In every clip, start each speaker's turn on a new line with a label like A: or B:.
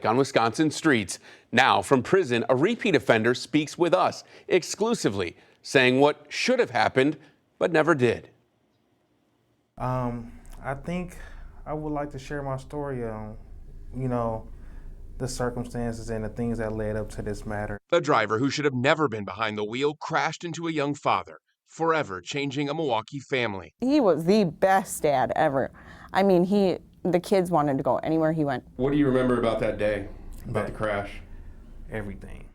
A: on Wisconsin streets. Now, from prison, a repeat offender speaks with us exclusively, saying what should have happened but never did.
B: I think I would like to share my story on, the circumstances and the things that led up to this matter.
C: A driver who should have never been behind the wheel crashed into a young father, forever changing a Milwaukee family.
D: He was the best dad ever. I mean, the kids wanted to go anywhere he went.
A: What do you remember about that day, about the crash?
B: Everything.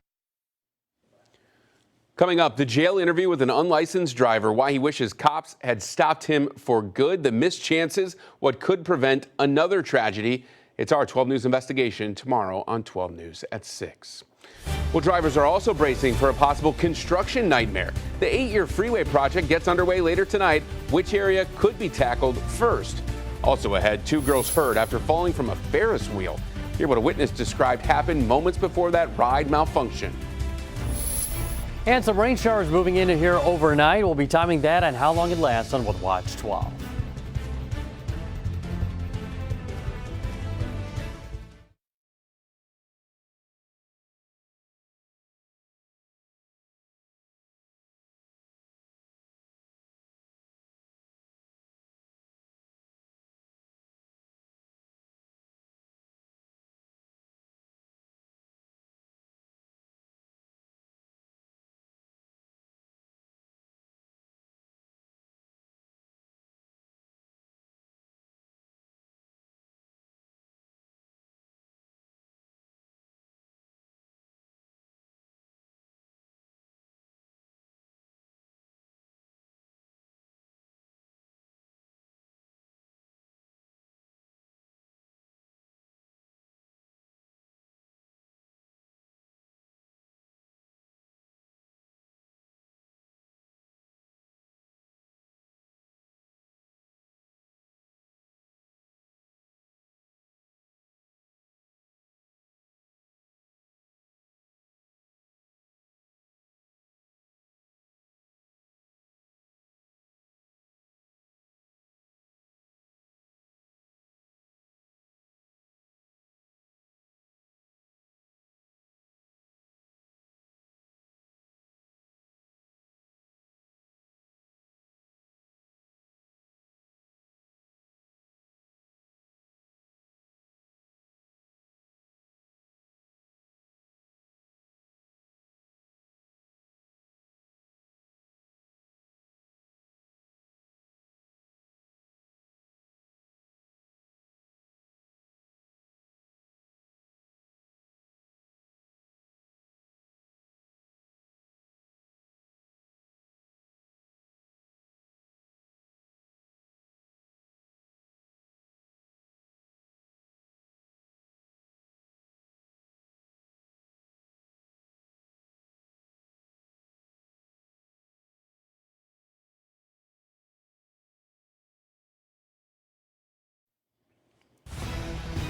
A: Coming up, the jail interview with an unlicensed driver, why he wishes cops had stopped him for good, the missed chances, what could prevent another tragedy. It's our 12 News investigation tomorrow on 12 News at 6. Well, drivers are also bracing for a possible construction nightmare. The 8-year freeway project gets underway later tonight. Which area could be tackled first? Also ahead, 2 girls hurt after falling from a Ferris wheel. Hear what a witness described happened moments before that ride malfunctioned.
E: And some rain showers moving into here overnight. We'll be timing that and how long it lasts on With Watch 12.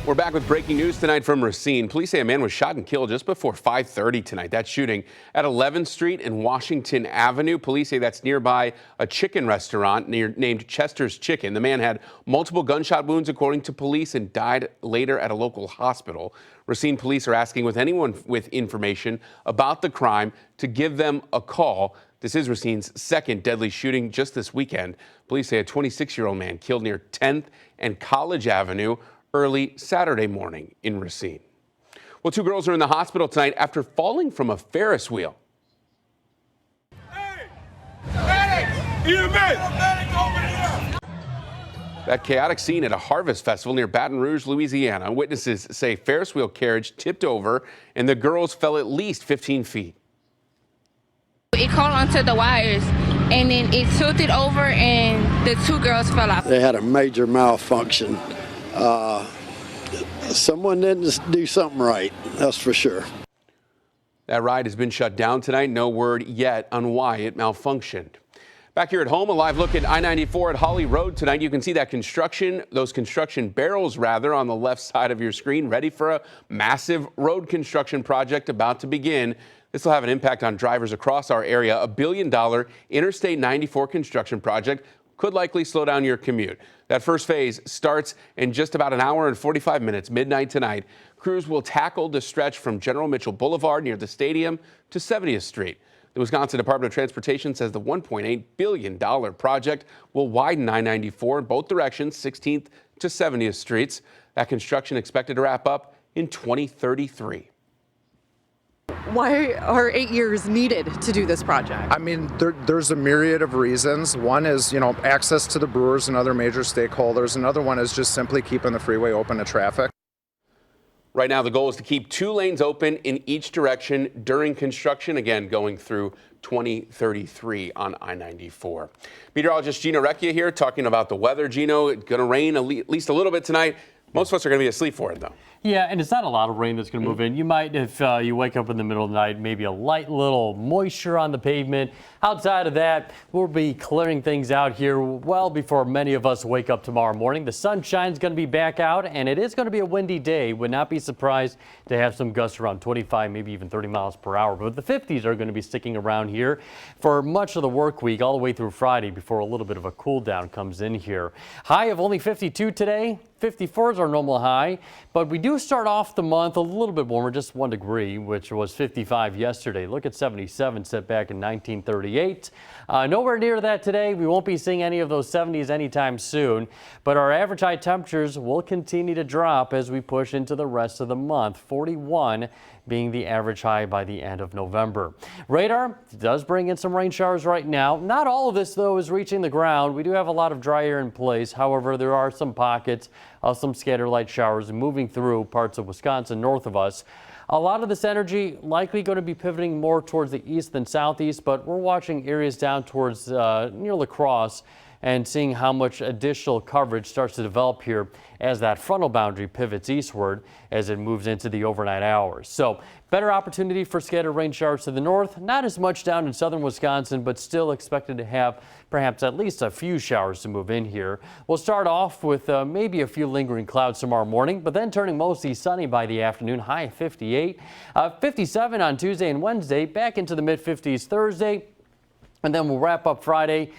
A: We're back with breaking news tonight from Racine. Police say a man was shot and killed just before 5:30 tonight. That shooting at 11th Street and Washington Avenue. Police say that's nearby a chicken restaurant named Chester's Chicken. The man had multiple gunshot wounds, according to police, and died later at a local hospital. Racine police are asking with anyone with information about the crime to give them a call. This is Racine's second deadly shooting just this weekend. Police say a 26-year-old man killed near 10th and College Avenue early Saturday morning in Racine. Well, 2 girls are in the hospital tonight after falling from a Ferris wheel.
F: Hey! EMS!
A: That chaotic scene at a harvest festival near Baton Rouge, Louisiana. Witnesses say Ferris wheel carriage tipped over and the girls fell at least 15 feet.
G: It caught onto the wires and then it tilted over and the 2 girls fell off.
H: They had a major malfunction. Someone didn't do something right, that's for sure.
A: That ride has been shut down tonight. No word yet on why it malfunctioned. Back here at home, a live look at I-94 at Holly Road tonight. You can see that those construction barrels on the left side of your screen, ready for a massive road construction project about to begin. This will have an impact on drivers across our area. A $1 billion Interstate 94 construction project could likely slow down your commute. That first phase starts in just about an hour and 45 minutes, midnight tonight. Crews will tackle the stretch from General Mitchell Boulevard near the stadium to 70th Street. The Wisconsin Department of Transportation says the $1.8 billion project will widen I-94 in both directions, 16th to 70th Streets. That construction expected to wrap up in 2033.
I: Why are 8 years needed to do this project?
J: I mean, there's a myriad of reasons. One is, access to the brewers and other major stakeholders. Another one is just simply keeping the freeway open to traffic.
A: Right now, the goal is to keep 2 lanes open in each direction during construction, again, going through 2033 on I-94. Meteorologist Gino Recchia here talking about the weather. Gino, it's going to rain at least a little bit tonight. Most of us are going to be asleep for it, though.
E: Yeah, and it's not a lot of rain that's going to move in. You might, if you wake up in the middle of the night, maybe a light little moisture on the pavement. Outside of that, we'll be clearing things out here well before many of us wake up tomorrow morning. The sunshine's going to be back out, and it is going to be a windy day. Would not be surprised to have some gusts around 25, maybe even 30 miles per hour. But the 50s are going to be sticking around here for much of the work week, all the way through Friday, before a little bit of a cool down comes in here. High of only 52 today. 54 is our normal high, but we do start off the month a little bit warmer, just 1 degree, which was 55 yesterday. Look at 77 set back in 1938. Nowhere near that today. We won't be seeing any of those 70s anytime soon, but our average high temperatures will continue to drop as we push into the rest of the month. 41 being the average high by the end of November. Radar does bring in some rain showers right now. Not all of this, though, is reaching the ground. We do have a lot of dry air in place. However, there are some pockets of some scattered light showers moving through parts of Wisconsin north of us. A lot of this energy likely going to be pivoting more towards the east than southeast, but we're watching areas down towards near La Crosse and seeing how much additional coverage starts to develop here as that frontal boundary pivots eastward as it moves into the overnight hours. So better opportunity for scattered rain showers to the north. Not as much down in southern Wisconsin, but still expected to have perhaps at least a few showers to move in here. We'll start off with maybe a few lingering clouds tomorrow morning, but then turning mostly sunny by the afternoon, high of 58. 57 on Tuesday and Wednesday, back into the mid-50s Thursday. And then we'll wrap up Friday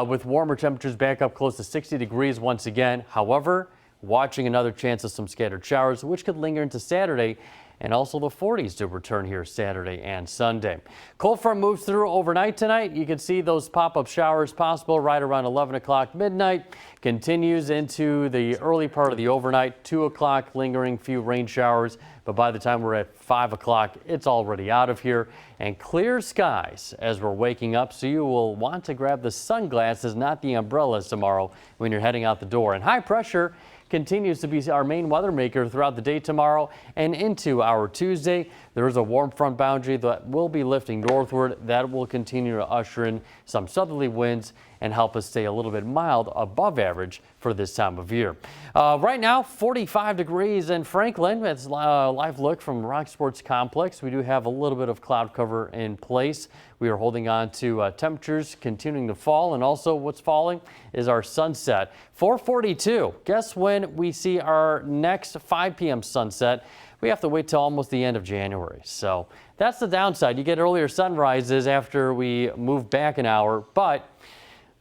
E: with warmer temperatures back up close to 60 degrees once again. However, watching another chance of some scattered showers, which could linger into Saturday, and also the 40s to return here Saturday and Sunday. Cold front moves through overnight tonight. You can see those pop-up showers possible right around 11 o'clock midnight. Continues into the early part of the overnight, 2 o'clock lingering few rain showers. But by the time we're at 5 o'clock, it's already out of here, and clear skies as we're waking up. So you will want to grab the sunglasses, not the umbrellas tomorrow when you're heading out the door. And high pressure continues to be our main weather maker throughout the day tomorrow and into our Tuesday. There is a warm front boundary that will be lifting northward. That will continue to usher in some southerly winds and help us stay a little bit mild above average for this time of year. Right now, 45 degrees in Franklin. It's a live look from Rock Sports Complex. We do have a little bit of cloud cover in place. We are holding on to temperatures continuing to fall, and also what's falling is our sunset. 4:42. Guess when we see our next 5 p.m. sunset? We have to wait till almost the end of January. So that's the downside. You get earlier sunrises after we move back an hour, but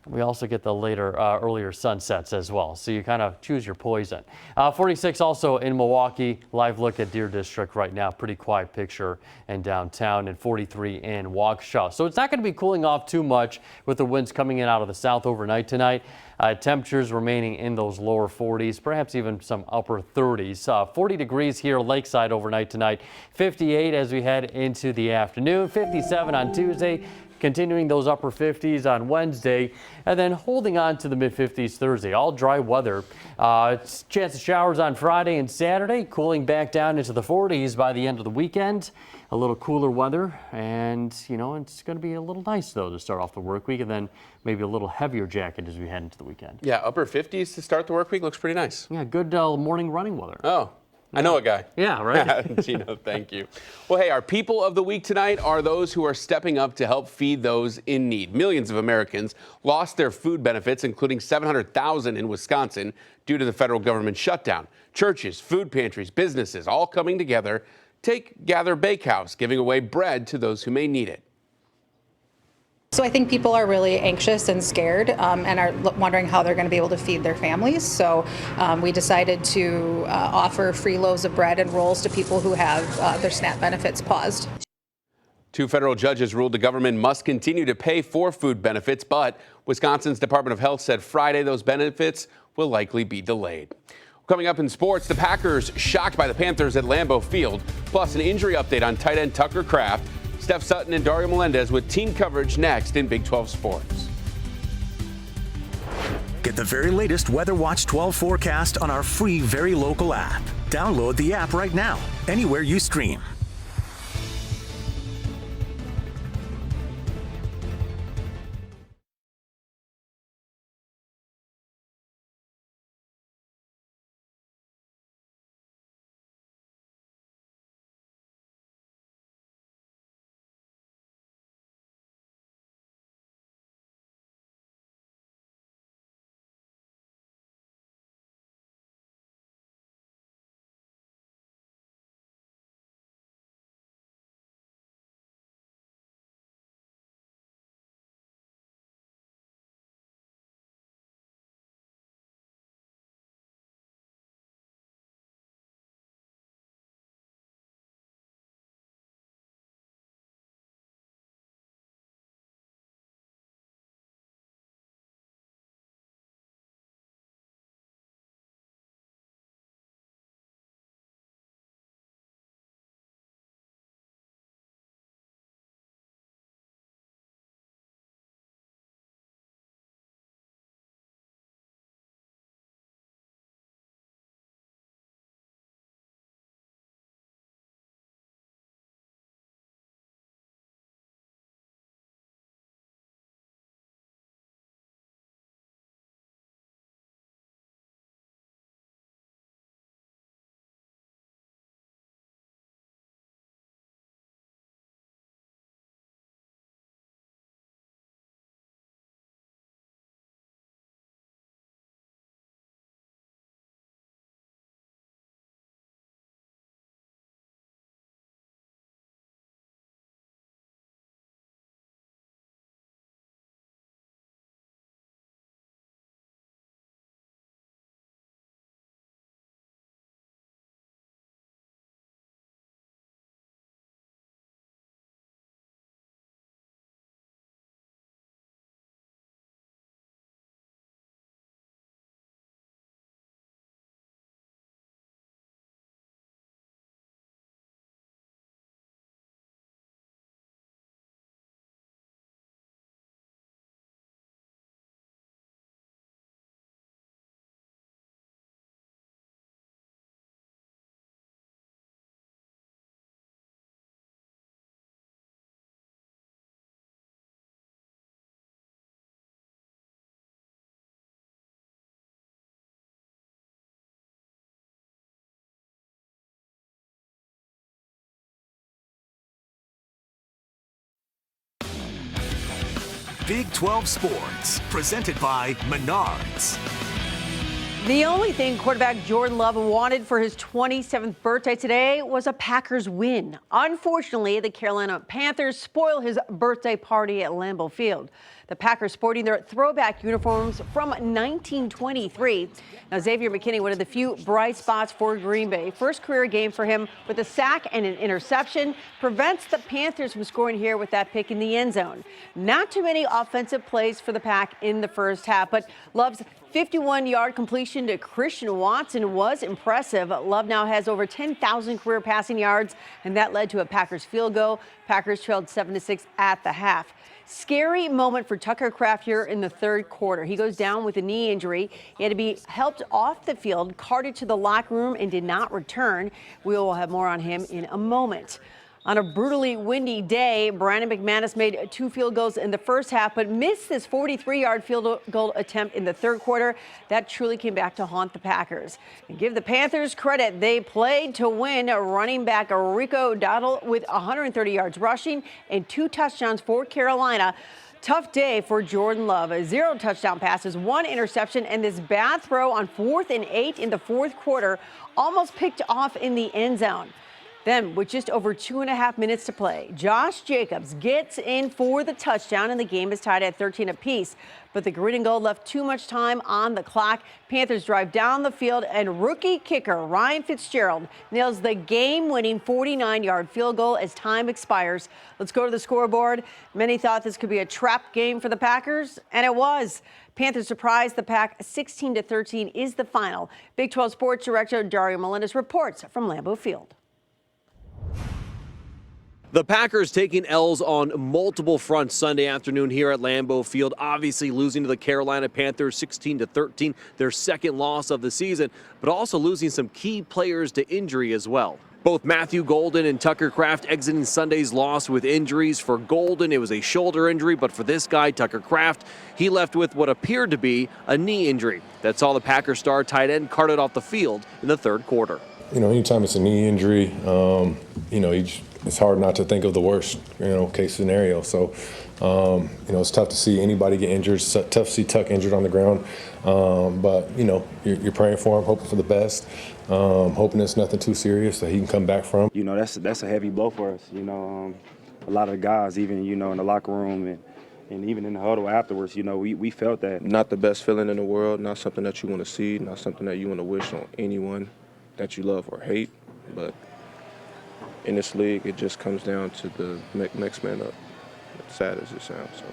E: we also get the earlier sunsets as well. So you kind of choose your poison. 46 also in Milwaukee. Live look at Deer District right now. Pretty quiet picture in downtown, and 43 in Waukesha. So it's not going to be cooling off too much with the winds coming in out of the south overnight tonight. Temperatures remaining in those lower 40s, perhaps even some upper 30s. 40 degrees here lakeside overnight tonight. 58 as we head into the afternoon. 57 on Tuesday. Continuing those upper 50s on Wednesday, and then holding on to the mid-50s Thursday. All dry weather. Chance of showers on Friday and Saturday, cooling back down into the 40s by the end of the weekend. A little cooler weather, and it's going to be a little nice though to start off the work week, and then maybe a little heavier jacket as we head into the weekend.
A: Yeah, upper 50s to start the work week looks pretty nice.
E: Yeah, good morning running weather.
A: Oh. I know a guy.
E: Yeah, right.
A: Gino, thank you. Well, hey, our people of the week tonight are those who are stepping up to help feed those in need. Millions of Americans lost their food benefits, including 700,000 in Wisconsin, due to the federal government shutdown. Churches, food pantries, businesses, all coming together. Take Gather Bakehouse, giving away bread to those who may need it.
I: So I think people are really anxious and scared and are wondering how they're going to be able to feed their families. So we decided to offer free loaves of bread and rolls to people who have their SNAP benefits paused.
A: 2 federal judges ruled the government must continue to pay for food benefits, but Wisconsin's Department of Health said Friday those benefits will likely be delayed. Coming up in sports, the Packers shocked by the Panthers at Lambeau Field, plus an injury update on tight end Tucker Kraft. Steph Sutton and Dario Melendez with team coverage next in Big 12 Sports.
K: Get the very latest Weather Watch 12 forecast on our free Very Local app. Download the app right now, anywhere you stream. Big 12 Sports, presented by Menards.
L: The only thing quarterback Jordan Love wanted for his 27th birthday today was a Packers win. Unfortunately, the Carolina Panthers spoiled his birthday party at Lambeau Field. The Packers sporting their throwback uniforms from 1923. Now, Xavier McKinney, one of the few bright spots for Green Bay. First career game for him with a sack and an interception. Prevents the Panthers from scoring here with that pick in the end zone. Not too many offensive plays for the Pack in the first half, but Love's 51-yard completion to Christian Watson was impressive. Love now has over 10,000 career passing yards, and that led to a Packers field goal. Packers trailed 7-6 at the half. Scary moment for Tucker Kraft here in the third quarter. He goes down with a knee injury. He had to be helped off the field, carted to the locker room, and did not return. We will have more on him in a moment. On a brutally windy day, Brandon McManus made 2 field goals in the first half, but missed this 43-yard field goal attempt in the third quarter. That truly came back to haunt the Packers. And give the Panthers credit, they played to win. Running back Rico Dowdle with 130 yards rushing and 2 touchdowns for Carolina. Tough day for Jordan Love. 0 touchdown passes, 1 interception, and this bad throw on 4th and 8 in the fourth quarter almost picked off in the end zone. Then, with just over 2.5 minutes to play, Josh Jacobs gets in for the touchdown, and the game is tied at 13 apiece. But the green and gold left too much time on the clock. Panthers drive down the field, and rookie kicker Ryan Fitzgerald nails the game-winning 49-yard field goal as time expires. Let's go to the scoreboard. Many thought this could be a trap game for the Packers, and it was. Panthers surprised the Pack. 16-13 is the final. Big 12 Sports Director Dario Melendez reports from Lambeau Field.
M: The Packers taking L's on multiple fronts Sunday afternoon here at Lambeau Field, obviously losing to the Carolina Panthers 16-13, their second loss of the season, but also losing some key players to injury as well. Both Matthew Golden and Tucker Kraft exiting Sunday's loss with injuries. For Golden, it was a shoulder injury, but for this guy, Tucker Kraft, he left with what appeared to be a knee injury. That saw the Packers star tight end carted off the field in the third quarter.
N: Anytime it's a knee injury, it's hard not to think of the worst, case scenario. So, it's tough to see anybody get injured. It's tough to see Tuck injured on the ground. But, you're praying for him, hoping for the best, hoping it's nothing too serious that he can come back from.
O: That's a heavy blow for us. A lot of the guys, even, in the locker room and even in the huddle afterwards, we felt that.
P: Not the best feeling in the world, not something that you want to see, not something that you want to wish on anyone that you love or hate, but in this league, it just comes down to the next man up, as sad as it sounds. So.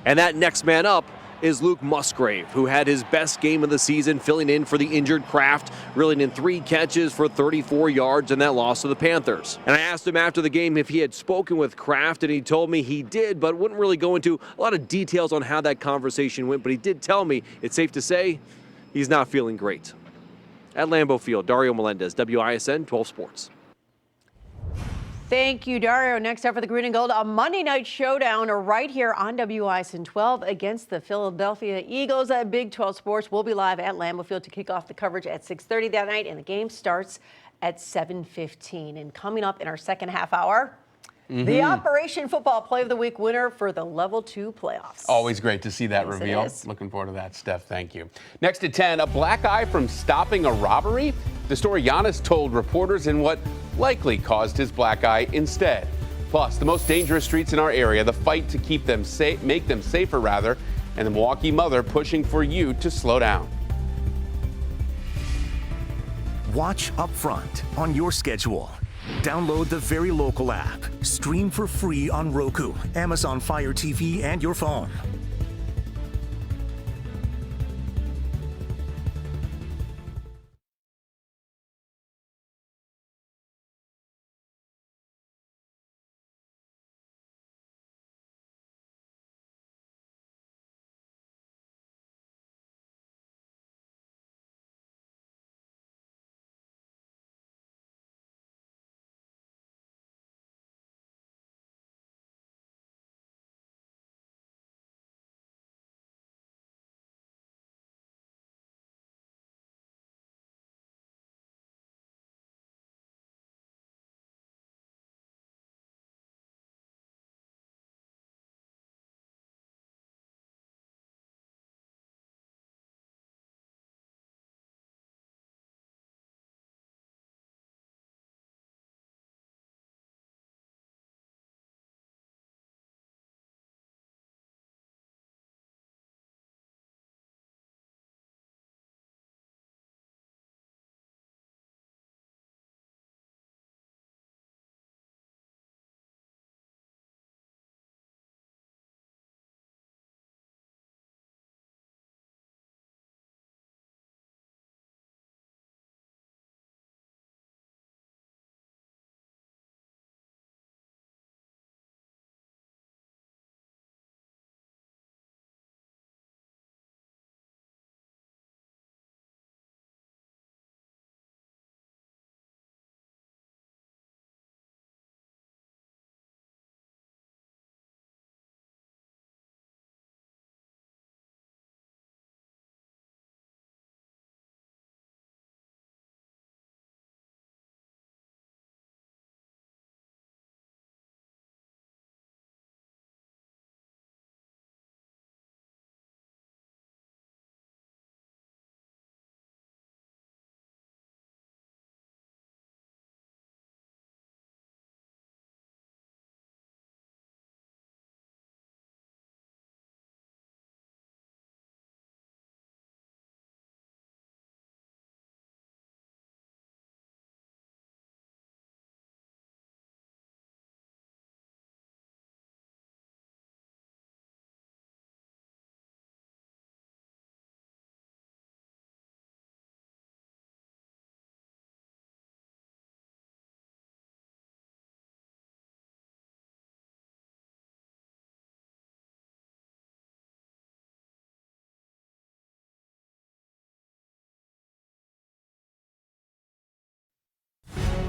M: And that next man up is Luke Musgrave, who had his best game of the season, filling in for the injured Kraft, reeling in 3 catches for 34 yards in that loss to the Panthers. And I asked him after the game if he had spoken with Kraft, and he told me he did, but wouldn't really go into a lot of details on how that conversation went. But he did tell me it's safe to say he's not feeling great. At Lambeau Field, Dario Melendez, WISN 12 Sports.
L: Thank you, Dario. Next up for the Green and Gold, a Monday night showdown right here on WISN 12 against the Philadelphia Eagles. At Big 12 Sports will be live at Lambeau Field to kick off the coverage at 6:30 that night, and the game starts at 7:15. And coming up in our second half hour, the Operation Football Play of the Week winner for the Level 2 playoffs.
A: Always great to see that
L: Yes, it
A: reveal.
L: is.
A: Looking forward to that, Steph. Thank you. Next at 10, a black eye from stopping a robbery. The story Giannis told reporters and what likely caused his black eye instead. Plus, the most dangerous streets in our area, the fight to keep them safe, make them safer rather, and the Milwaukee mother pushing for you to slow down.
K: Watch up front on your schedule. Download the Very Local app. Stream for free on Roku, Amazon Fire TV, and your phone.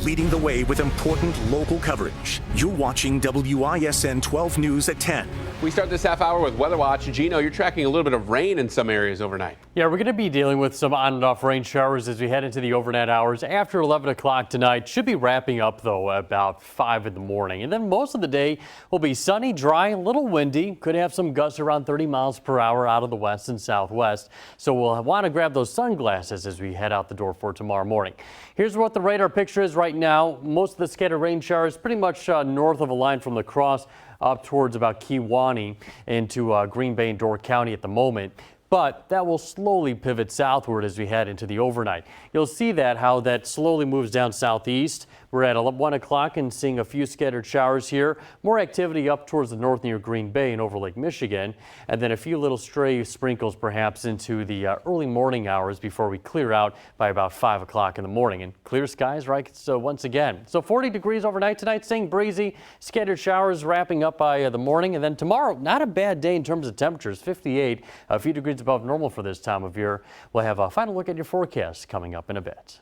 K: leading the way with important local coverage. You're watching WISN 12 News at 10.
A: We start this half hour with Weather Watch. Gino, you're tracking a little bit of rain in some areas overnight.
E: Yeah, we're going to be dealing with some on and off rain showers as we head into the overnight hours after 11 o'clock tonight. Should be wrapping up, though, about 5 in the morning. And then most of the day will be sunny, dry, a little windy. Could have some gusts around 30 miles per hour out of the west and southwest. So we'll want to grab those sunglasses as we head out the door for tomorrow morning. Here's what the radar picture is right now. Most of the scattered rain showers pretty much north of a line from La Crosse up towards about Kewaunee into Green Bay and Door County at the moment. But that will slowly pivot southward as we head into the overnight. You'll see how that slowly moves down southeast. We're at 1 o'clock and seeing a few scattered showers here. More activity up towards the north near Green Bay and over Lake Michigan. And then a few little stray sprinkles perhaps into the early morning hours before we clear out by about 5 o'clock in the morning. And clear skies, right? So once again, 40 degrees overnight tonight, staying breezy. Scattered showers wrapping up by the morning. And then tomorrow, not a bad day in terms of temperatures, 58, a few degrees above normal for this time of year. We'll have a final look at your forecast coming up in a bit.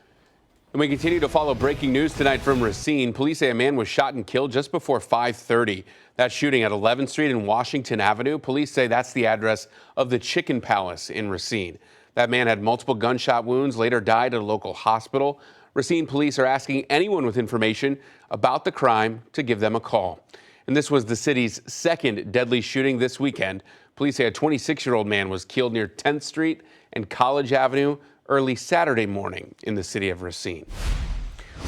A: And we continue to follow breaking news tonight from Racine. Police say a man was shot and killed just before 5:30. That shooting at 11th Street and Washington Avenue. Police say that's the address of the Chicken Palace in Racine. That man had multiple gunshot wounds, later died at a local hospital. Racine police are asking anyone with information about the crime to give them a call. And this was the city's second deadly shooting this weekend. Police say a 26-year-old man was killed near 10th Street and College Avenue early Saturday morning in the city of Racine.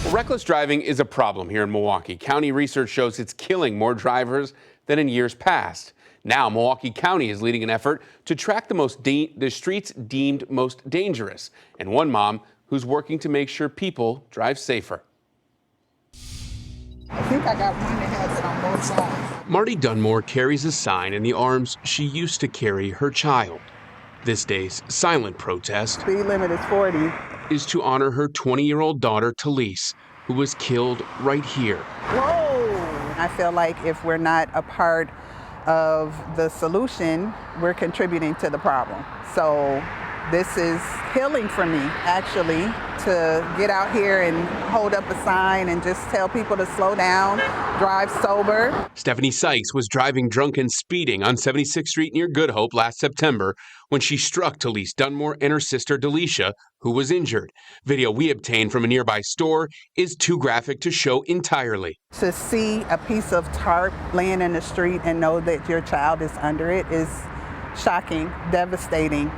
A: Well, reckless driving is a problem here in Milwaukee. County research shows it's killing more drivers than in years past. Now, Milwaukee County is leading an effort to track the streets deemed most dangerous, and one mom who's working to make sure people drive safer.
F: I think I got one that has it on both sides.
A: Marty Dunmore carries a sign in the arms she used to carry her child. This day's silent protest
Q: Speed limit is 40.
A: is to honor her 20-year-old daughter, Talise, who was killed right here.
Q: Whoa! I feel like if we're not a part of the solution, we're contributing to the problem. So this is healing for me, actually, to get out here and hold up a sign and just tell people to slow down, drive sober.
A: Stephanie Sykes was driving drunk and speeding on 76th Street near Good Hope last September when she struck Talise Dunmore and her sister Delisha, who was injured. Video we obtained from a nearby store is too graphic to show entirely.
Q: To see a piece of tarp laying in the street and know that your child is under it is shocking, devastating,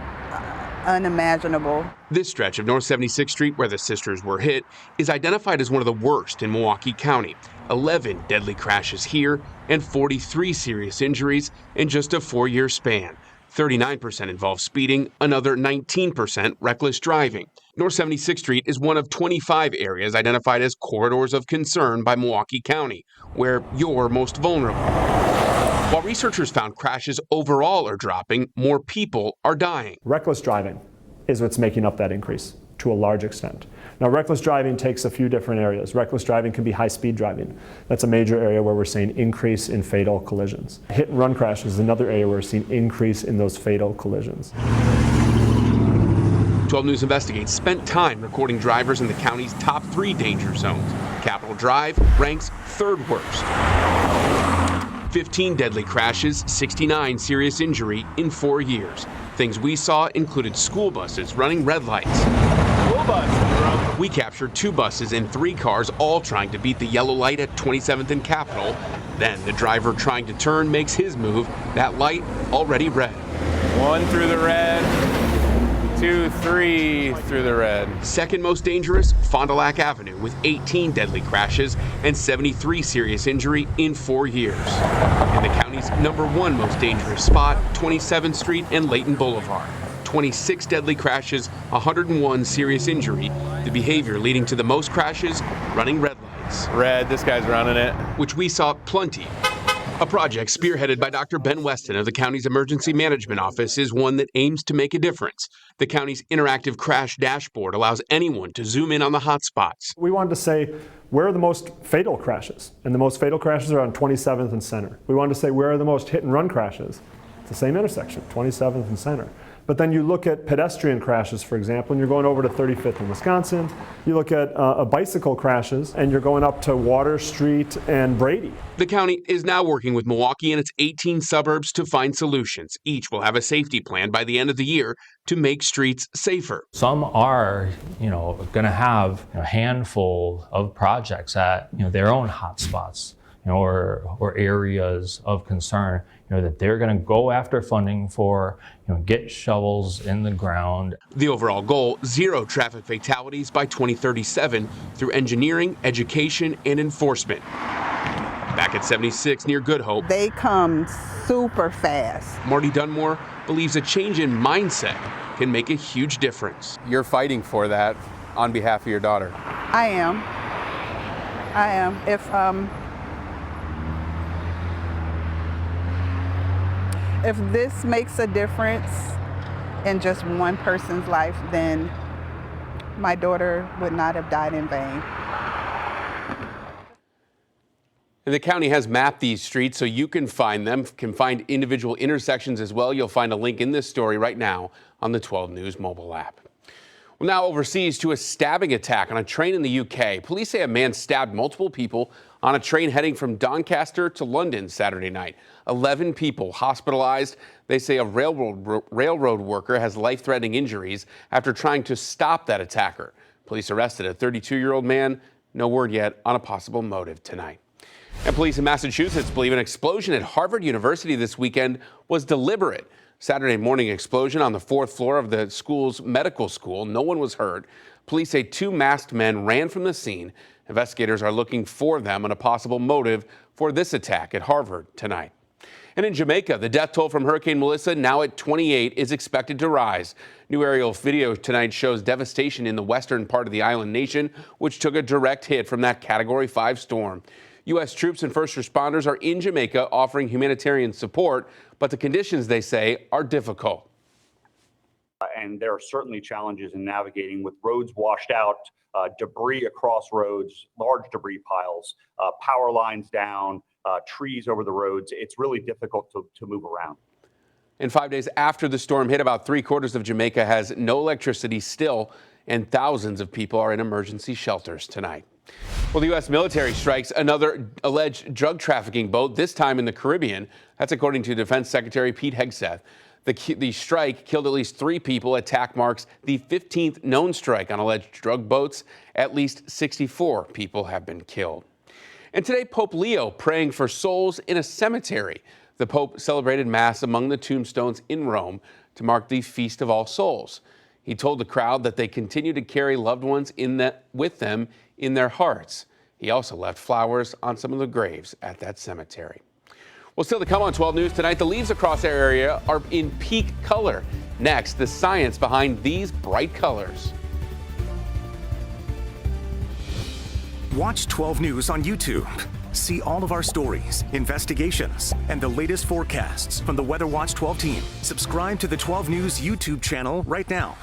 Q: unimaginable.
A: This stretch of North 76th Street where the sisters were hit is identified as one of the worst in Milwaukee County. 11 deadly crashes here and 43 serious injuries in just a 4-year span. 39% involve speeding, another 19% reckless driving. North 76th Street is one of 25 areas identified as corridors of concern by Milwaukee County, where you're most vulnerable. While researchers found crashes overall are dropping, more people are dying.
R: Reckless driving is what's making up that increase to a large extent. Now, reckless driving takes a few different areas. Reckless driving can be high-speed driving. That's a major area where we're seeing increase in fatal collisions. Hit and run crashes is another area where we're seeing increase in those fatal collisions.
A: 12 News Investigates spent time recording drivers in the county's top 3 danger zones. Capitol Drive ranks 3rd worst. 15 deadly crashes, 69 serious injury in 4 years. Things we saw included school buses running red lights. We captured 2 buses and 3 cars all trying to beat the yellow light at 27th and Capitol. Then the driver trying to turn makes his move. That light already red.
S: 1 through the red, 2, 3 through the red.
A: Second most dangerous, Fond du Lac Avenue with 18 deadly crashes and 73 serious injury in 4 years. In the county's #1 most dangerous spot, 27th Street and Layton Boulevard. 26 deadly crashes, 101 serious injury. The behavior leading to the most crashes, running red lights.
S: Red, this guy's running it.
A: Which we saw plenty. A project spearheaded by Dr. Ben Weston of the county's Emergency Management Office is one that aims to make a difference. The county's interactive crash dashboard allows anyone to zoom in on the hot spots.
R: We wanted to say, where are the most fatal crashes? And the most fatal crashes are on 27th and Center. We wanted to say, where are the most hit and run crashes? It's the same intersection, 27th and Center. But then you look at pedestrian crashes, for example, and you're going over to 35th in Wisconsin. You look at bicycle crashes, and you're going up to Water Street and Brady.
A: The county is now working with Milwaukee and its 18 suburbs to find solutions. Each will have a safety plan by the end of the year to make streets safer.
T: Some are, going to have a handful of projects at, their own hotspots, or areas of concern, that they're going to go after funding for, get shovels in the ground.
A: The overall goal, 0 traffic fatalities by 2037 through engineering, education, and enforcement. Back at 76 near Good Hope,
Q: They come super fast.
A: Marty Dunmore believes a change in mindset can make a huge difference. You're fighting for that on behalf of your daughter.
Q: I am. If this makes a difference in just one person's life, then my daughter would not have died in vain.
A: And the county has mapped these streets so you can find them, can find individual intersections as well. You'll find a link in this story right now on the 12 News mobile app. Well, now overseas to a stabbing attack on a train in the UK. Police say a man stabbed multiple people on a train heading from Doncaster to London Saturday night. 11 people hospitalized. They say a railroad worker has life-threatening injuries after trying to stop that attacker. Police arrested a 32-year-old man. No word yet on a possible motive tonight. And police in Massachusetts believe an explosion at Harvard University this weekend was deliberate. Saturday morning explosion on the 4th floor of the school's medical school. No one was hurt. Police say 2 masked men ran from the scene. Investigators are looking for them and a possible motive for this attack at Harvard tonight. And in Jamaica, the death toll from Hurricane Melissa, now at 28, is expected to rise. New aerial video tonight shows devastation in the western part of the island nation, which took a direct hit from that Category 5 storm. U.S. troops and first responders are in Jamaica offering humanitarian support, but the conditions, they say, are difficult.
U: And there are certainly challenges in navigating with roads washed out, debris across roads, large debris piles, power lines down, trees over the roads. It's really difficult to move around.
A: And 5 days after the storm hit, about 3/4 of Jamaica has no electricity still, and thousands of people are in emergency shelters tonight. Well, the U.S. military strikes another alleged drug trafficking boat, this time in the Caribbean. That's according to Defense Secretary Pete Hegseth. The strike killed at least 3 people. Attack marks the 15th known strike on alleged drug boats. At least 64 people have been killed. And today, Pope Leo praying for souls in a cemetery. The Pope celebrated Mass among the tombstones in Rome to mark the Feast of All Souls. He told the crowd that they continue to carry loved ones with them in their hearts. He also left flowers on some of the graves at that cemetery. Well, still to come on 12 News tonight, the leaves across our area are in peak color. Next, the science behind these bright colors.
K: Watch 12 News on YouTube. See all of our stories, investigations, and the latest forecasts from the Weather Watch 12 team. Subscribe to the 12 News YouTube channel right now.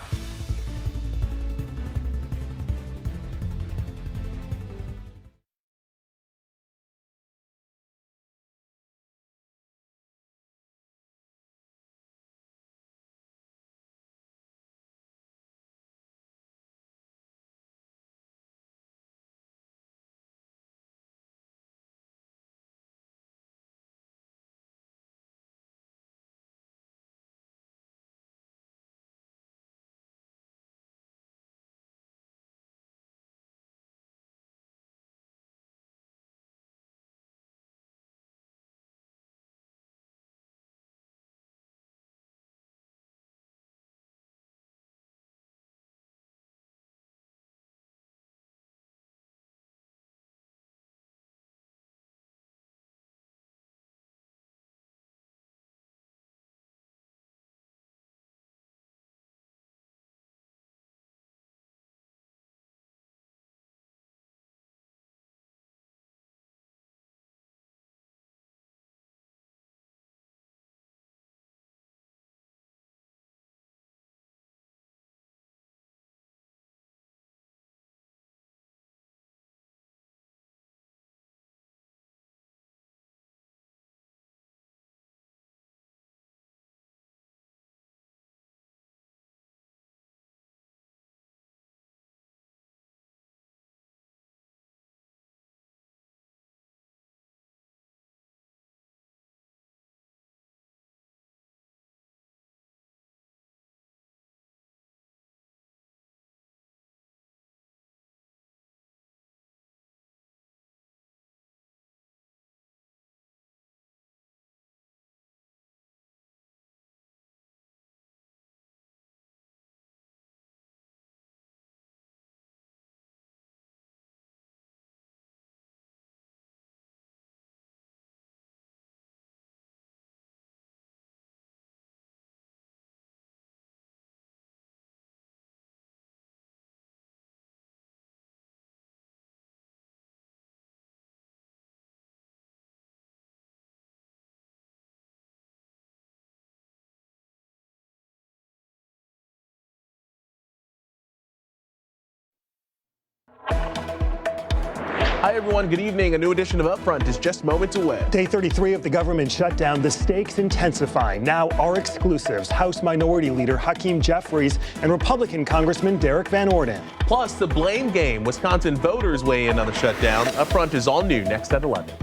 C: Hi, everyone. Good evening. A new edition of Upfront is just moments away.
V: Day 33 of the government shutdown, the stakes intensifying. Now our exclusives, House Minority Leader Hakeem Jeffries and Republican Congressman Derek Van Orden.
C: Plus, the blame game. Wisconsin voters weigh in on the shutdown. Upfront is all new next at 11.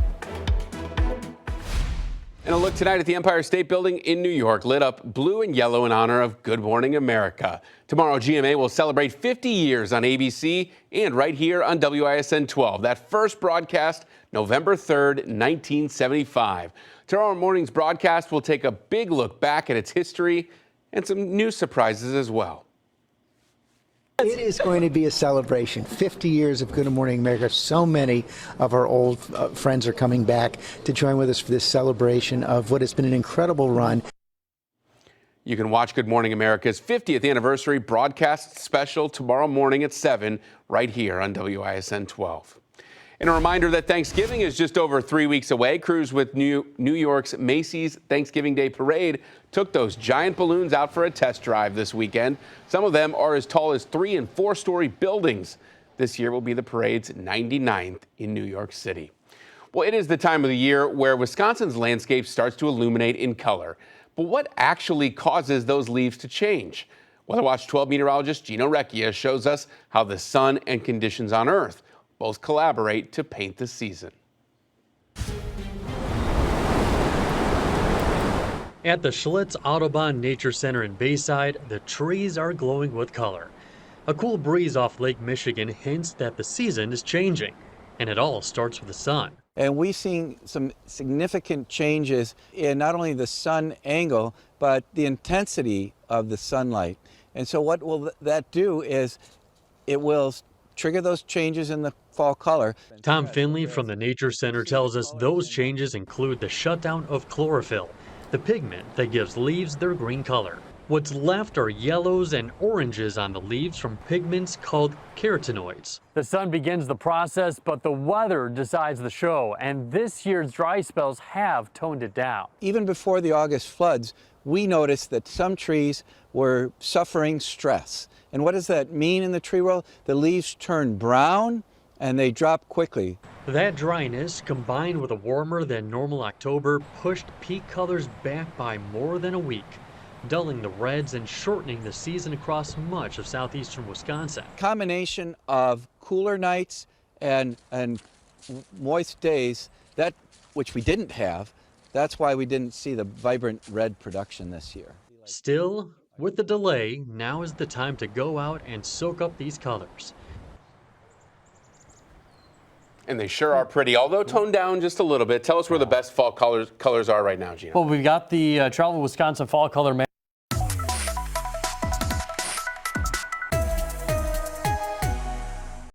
A: And a look tonight at the Empire State Building in New York, lit up blue and yellow in honor of Good Morning America. Tomorrow, GMA will celebrate 50 years on ABC and right here on WISN 12. That first broadcast, November 3rd, 1975. Tomorrow morning's broadcast will take a big look back at its history and some new surprises as well.
W: It is going to be a celebration. 50 years of Good Morning America. So many of our old friends are coming back to join with us for this celebration of what has been an incredible run.
A: You can watch Good Morning America's 50th anniversary broadcast special tomorrow morning at 7 right here on WISN 12. And a reminder that Thanksgiving is just over 3 weeks away. Crews with New York's Macy's Thanksgiving Day Parade took those giant balloons out for a test drive this weekend. Some of them are as tall as 3- and 4-story buildings. This year will be the parade's 99th in New York City. Well, it is the time of the year where Wisconsin's landscape starts to illuminate in color. But what actually causes those leaves to change? Weather Watch 12 meteorologist Gino Recchia shows us how the sun and conditions on Earth both collaborate to paint the season.
E: At the Schlitz Audubon Nature Center in Bayside, the trees are glowing with color. A cool breeze off Lake Michigan hints that the season is changing, and it all starts with the sun.
X: And we've seen some significant changes in not only the sun angle, but the intensity of the sunlight. And so what will that do is it will trigger those changes in the fall color.
E: Tom Finley from the Nature Center tells us those changes include the shutdown of chlorophyll, the pigment that gives leaves their green color. What's left are yellows and oranges on the leaves from pigments called carotenoids. The sun begins the process, but the weather decides the show, and this year's dry spells have toned it down.
X: Even before the August floods, we noticed that some trees were suffering stress. And what does that mean in the tree world? The leaves turn brown and they drop quickly.
E: That dryness, combined with a warmer than normal October, pushed peak colors back by more than a week, dulling the reds and shortening the season across much of southeastern Wisconsin.
X: Combination of cooler nights and moist days, that which we didn't have, that's why we didn't see the vibrant red production this year.
E: Still, with the delay, now is the time to go out and soak up these colors.
A: And they sure are pretty, although toned down just a little bit. Tell us where the best fall colors are right now, Gino.
E: Well, we've got the Travel Wisconsin Fall Color Map.